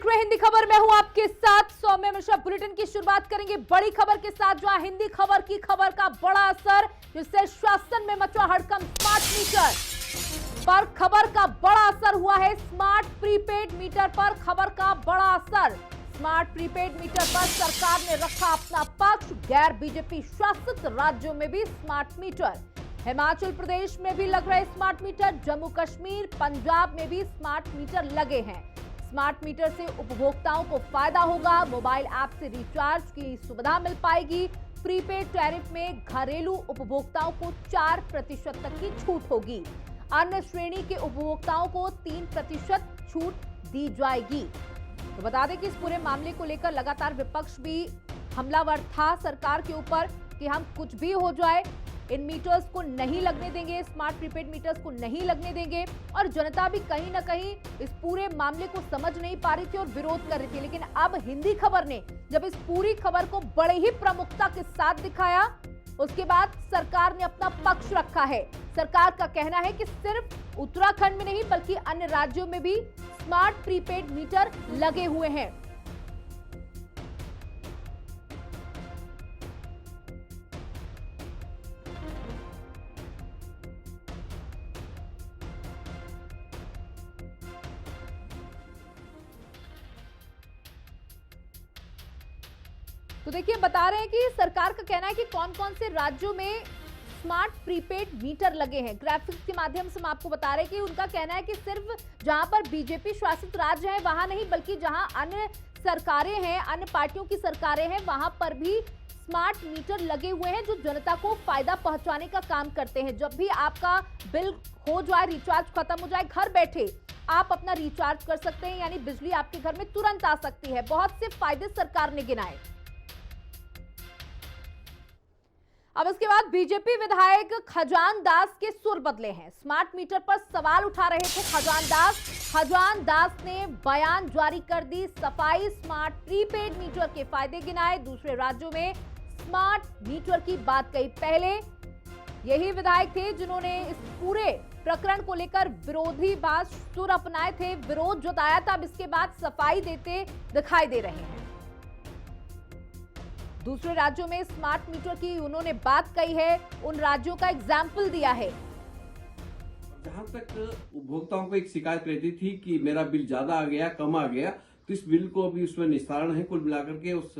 देख रहे हैं हिंदी खबर। मैं हूं आपके साथ सौम्य मिश्रा। बुलेटिन की शुरुआत करेंगे बड़ी खबर के साथ, जहां हिंदी खबर की खबर का बड़ा असर, जिससे शासन में मचा हड़कंप। स्मार्ट मीटर पर खबर का बड़ा असर हुआ है। स्मार्ट प्रीपेड मीटर पर खबर का बड़ा असर। स्मार्ट प्रीपेड मीटर पर सरकार ने रखा अपना पक्ष। गैर बीजेपी शासित राज्यों में भी स्मार्ट मीटर, हिमाचल प्रदेश में भी लग रहे स्मार्ट मीटर, जम्मू कश्मीर, पंजाब में भी स्मार्ट मीटर लगे हैं। स्मार्ट मीटर से उपभोक्ताओं को फायदा होगा। मोबाइल ऐप से रिचार्ज की सुविधा मिल पाएगी। प्रीपेड टैरिफ में घरेलू उपभोक्ताओं को 4% तक की छूट होगी। अन्य श्रेणी के उपभोक्ताओं को 3% छूट दी जाएगी। तो बता दें कि इस पूरे मामले को लेकर लगातार विपक्ष भी हमलावर था सरकार के ऊपर कि हम कुछ भी हो जाए, इन मीटर्स को नहीं लगने देंगे, स्मार्ट प्रीपेड मीटर्स को नहीं लगने देंगे। और जनता भी कहीं ना कहीं इस पूरे मामले को समझ नहीं पा रही थी और विरोध कर रही थी। लेकिन अब हिंदी खबर ने जब इस पूरी खबर को बड़े ही प्रमुखता के साथ दिखाया, उसके बाद सरकार ने अपना पक्ष रखा है। सरकार का कहना है कि सिर्फ उत्तराखंड में नहीं बल्कि अन्य राज्यों में भी स्मार्ट प्रीपेड मीटर लगे हुए हैं। तो देखिए, बता रहे हैं कि सरकार का कहना है कि कौन कौन से राज्यों में स्मार्ट प्रीपेड मीटर लगे हैं। ग्राफिक्स के माध्यम से हम आपको बता रहे हैं कि उनका कहना है कि सिर्फ जहां पर बीजेपी शासित राज्य है वहां नहीं, बल्कि जहां अन्य सरकारें हैं, अन्य पार्टियों की सरकारें हैं, वहां पर भी स्मार्ट मीटर लगे हुए हैं जो जनता को फायदा पहुंचाने का काम करते हैं। जब भी आपका बिल हो जाए, रिचार्ज खत्म हो जाए, घर बैठे आप अपना रिचार्ज कर सकते हैं, यानी बिजली आपके घर में तुरंत आ सकती है। बहुत से फायदे सरकार ने गिनाए। अब इसके बाद बीजेपी विधायक खजान दास के सुर बदले हैं। स्मार्ट मीटर पर सवाल उठा रहे थे खजान दास ने बयान जारी कर दी। सफाई स्मार्ट प्रीपेड मीटर के फायदे गिनाए, दूसरे राज्यों में स्मार्ट मीटर की बात कही। पहले यही विधायक थे जिन्होंने इस पूरे प्रकरण को लेकर विरोधी बात सुर अपनाए थे, विरोध जताया था। अब इसके बाद सफाई देते दिखाई दे रहे हैं। दूसरे राज्यों में स्मार्ट मीटर की उन्होंने बात कही है, उन राज्यों का एग्जाम्पल दिया है। जहां तक उपभोक्ताओं को एक शिकायत रहती थी कि मेरा बिल ज्यादा आ गया, कम आ गया, तो इस बिल को अभी उसमें निस्तारण है। कुल मिलाकर के उस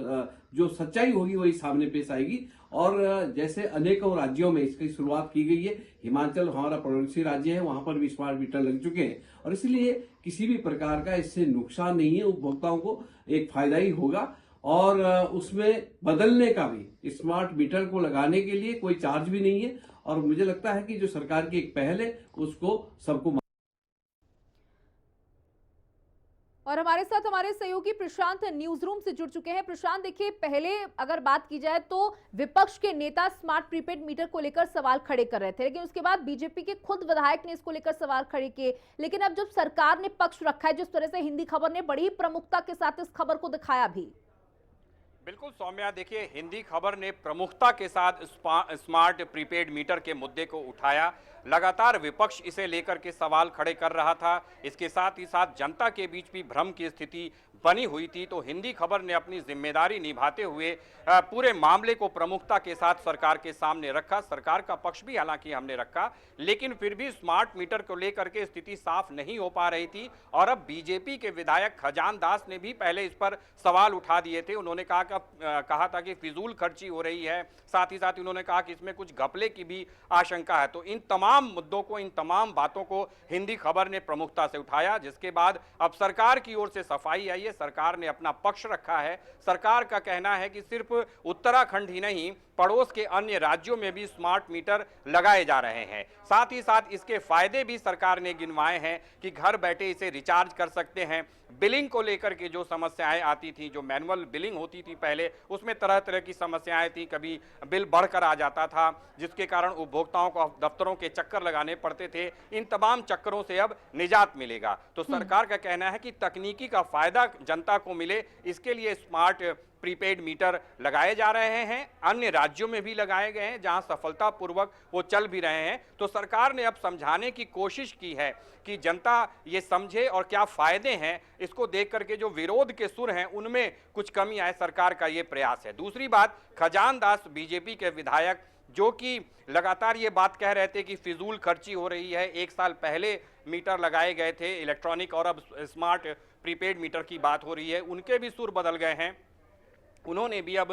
जो सच्चाई होगी वही सामने पेश आएगी। और जैसे अनेकों राज्यों में इसकी शुरुआत की गई है, हिमाचल हमारा पड़ोसी राज्य है, वहां पर भी स्मार्ट मीटर लग चुके हैं। और इसलिए किसी भी प्रकार का इससे नुकसान नहीं है, उपभोक्ताओं को एक फायदा ही होगा। और उसमें बदलने का भी, स्मार्ट मीटर को लगाने के लिए कोई चार्ज भी नहीं है। और मुझे लगता है कि जो सरकार की एक पहल है उसको सबको। और हमारे साथ हमारे सहयोगी प्रशांत न्यूज रूम से जुड़ चुके हैं। प्रशांत, देखिए, पहले अगर बात की जाए तो विपक्ष के नेता स्मार्ट प्रीपेड मीटर को लेकर सवाल खड़े कर रहे थे, लेकिन उसके बाद बीजेपी के खुद विधायक ने इसको लेकर सवाल खड़े किए। लेकिन अब जब सरकार ने पक्ष रखा है, जिस तरह से हिंदी खबर ने बड़ी प्रमुखता के साथ इस खबर को दिखाया भी। बिल्कुल सौम्या, देखिए, हिंदी खबर ने प्रमुखता के साथ स्मार्ट प्रीपेड मीटर के मुद्दे को उठाया। लगातार विपक्ष इसे लेकर के सवाल खड़े कर रहा था। इसके साथ ही साथ जनता के बीच भी भ्रम की स्थिति बनी हुई थी। तो हिंदी खबर ने अपनी जिम्मेदारी निभाते हुए पूरे मामले को प्रमुखता के साथ सरकार के सामने रखा। सरकार का पक्ष भी हालांकि हमने रखा, लेकिन फिर भी स्मार्ट मीटर को लेकर के स्थिति साफ नहीं हो पा रही थी। और अब बीजेपी के विधायक खजान दास ने भी पहले इस पर सवाल उठा दिए थे। उन्होंने कहा था कि फिजूल खर्ची हो रही है। साथ ही साथ उन्होंने कहा कि इसमें कुछ घपले की भी आशंका है। तो इन तमाम मुद्दों को, इन तमाम बातों को हिंदी खबर ने प्रमुखता से उठाया, जिसके बाद अब सरकार की ओर से सफाई आई है। सरकार ने अपना पक्ष रखा है। सरकार का कहना है कि सिर्फ उत्तराखंड ही नहीं, पड़ोस के अन्य राज्यों में भी स्मार्ट मीटर लगाए जा रहे हैं। साथ ही साथ इसके फायदे भी सरकार ने गिनवाए हैं कि घर बैठे इसे रिचार्ज कर सकते हैं। बिलिंग को लेकर के जो समस्याएं आती थी, जो मैनुअल बिलिंग होती थी पहले, उसमें तरह तरह की समस्याएं थी। कभी बिल बढ़कर आ जाता था, जिसके कारण उपभोक्ताओं को दफ्तरों के चक्कर लगाने पड़ते थे। इन तमाम चक्करों से अब निजात मिलेगा। तो सरकार का कहना है कि तकनीकी का फायदा जनता को मिले, इसके लिए स्मार्ट प्रीपेड मीटर लगाए जा रहे हैं, अन्य राज्यों में भी लगाए गए हैं जहां सफलतापूर्वक वो चल भी रहे हैं। तो सरकार ने अब समझाने की कोशिश की है कि जनता ये समझे और क्या फायदे हैं, इसको देख करके जो विरोध के सुर हैं उनमें कुछ कमी आए, सरकार का ये प्रयास है। दूसरी बात, खजान दास बीजेपी के विधायक जो कि लगातार ये बात कह रहे थे कि फिजूल खर्ची हो रही है, 1 साल पहले मीटर लगाए गए थे इलेक्ट्रॉनिक और अब स्मार्ट प्रीपेड मीटर की बात हो रही है, उनके भी सुर बदल गए हैं। उन्होंने भी अब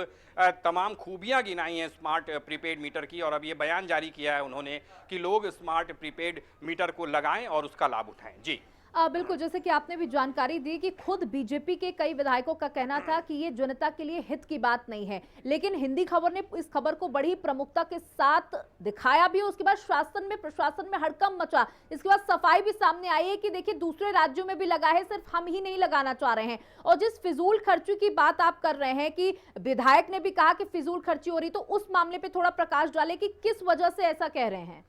तमाम खूबियां गिनाई हैं स्मार्ट प्रीपेड मीटर की और अब ये बयान जारी किया है उन्होंने कि लोग स्मार्ट प्रीपेड मीटर को लगाएं और उसका लाभ उठाएं। जी बिल्कुल, जैसे कि आपने भी जानकारी दी कि खुद बीजेपी के कई विधायकों का कहना था कि ये जनता के लिए हित की बात नहीं है, लेकिन हिंदी खबर ने इस खबर को बड़ी प्रमुखता के साथ दिखाया भी। उसके बाद प्रशासन में हड़कंप मचा। इसके बाद सफाई भी सामने आई है कि देखिए दूसरे राज्यों में भी लगा है, सिर्फ हम ही नहीं लगाना चाह रहे हैं। और जिस फिजूल खर्ची की बात आप कर रहे हैं कि विधायक ने भी कहा कि फिजूल खर्ची हो रही, तो उस मामले पर थोड़ा प्रकाश डाले कि किस वजह से ऐसा कह रहे हैं।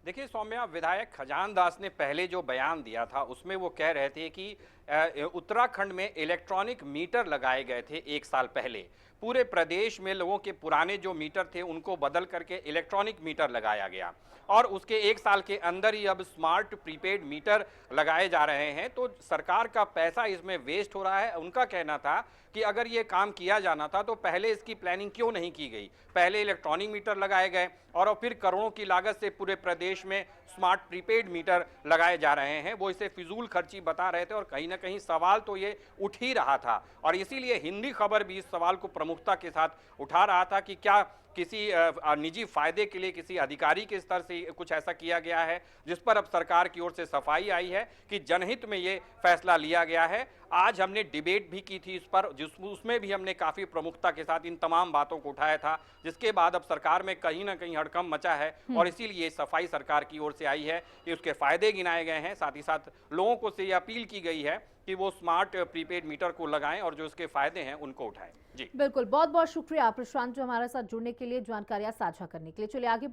देखिए सौम्या, विधायक खजान दास ने पहले जो बयान दिया था उसमें वो कह रहे थे कि उत्तराखंड में इलेक्ट्रॉनिक मीटर लगाए गए थे 1 साल पहले। पूरे प्रदेश में लोगों के पुराने जो मीटर थे उनको बदल करके इलेक्ट्रॉनिक मीटर लगाया गया और उसके 1 साल के अंदर ही अब स्मार्ट प्रीपेड मीटर लगाए जा रहे हैं। तो सरकार का पैसा इसमें वेस्ट हो रहा है। उनका कहना था कि अगर ये काम किया जाना था तो पहले इसकी प्लानिंग क्यों नहीं की गई, पहले इलेक्ट्रॉनिक मीटर लगाए गए और फिर करोड़ों की लागत से पूरे प्रदेश में स्मार्ट प्रीपेड मीटर लगाए जा रहे हैं। वो इसे फिजूल खर्ची बता रहे थे और कहीं ना कहीं सवाल तो ये उठ ही रहा था और इसीलिए हिंदी खबर भी इस सवाल को प्रमुखता के साथ उठा रहा था कि क्या किसी निजी फायदे के लिए किसी अधिकारी के स्तर से कुछ ऐसा किया गया है, जिस पर अब सरकार की ओर से सफाई आई है कि जनहित में ये फैसला लिया गया है। आज हमने डिबेट भी की थी इस पर, उसमें भी हमने काफी प्रमुखता के साथ इन तमाम बातों को उठाया था, जिसके बाद अब सरकार में कहीं ना कहीं हड़कंप मचा है और इसीलिए सफाई सरकार की ओर से आई है कि उसके फायदे गिनाए गए हैं। साथ ही साथ लोगों को से अपील की गई है कि वो स्मार्ट प्रीपेड मीटर को लगाएं और जो उसके फायदे हैं उनको उठाएं। जी बिल्कुल, बहुत बहुत शुक्रिया प्रशांत, जो हमारे साथ जुड़ने के लिए, जानकारियां साझा करने के लिए। चलिए आगे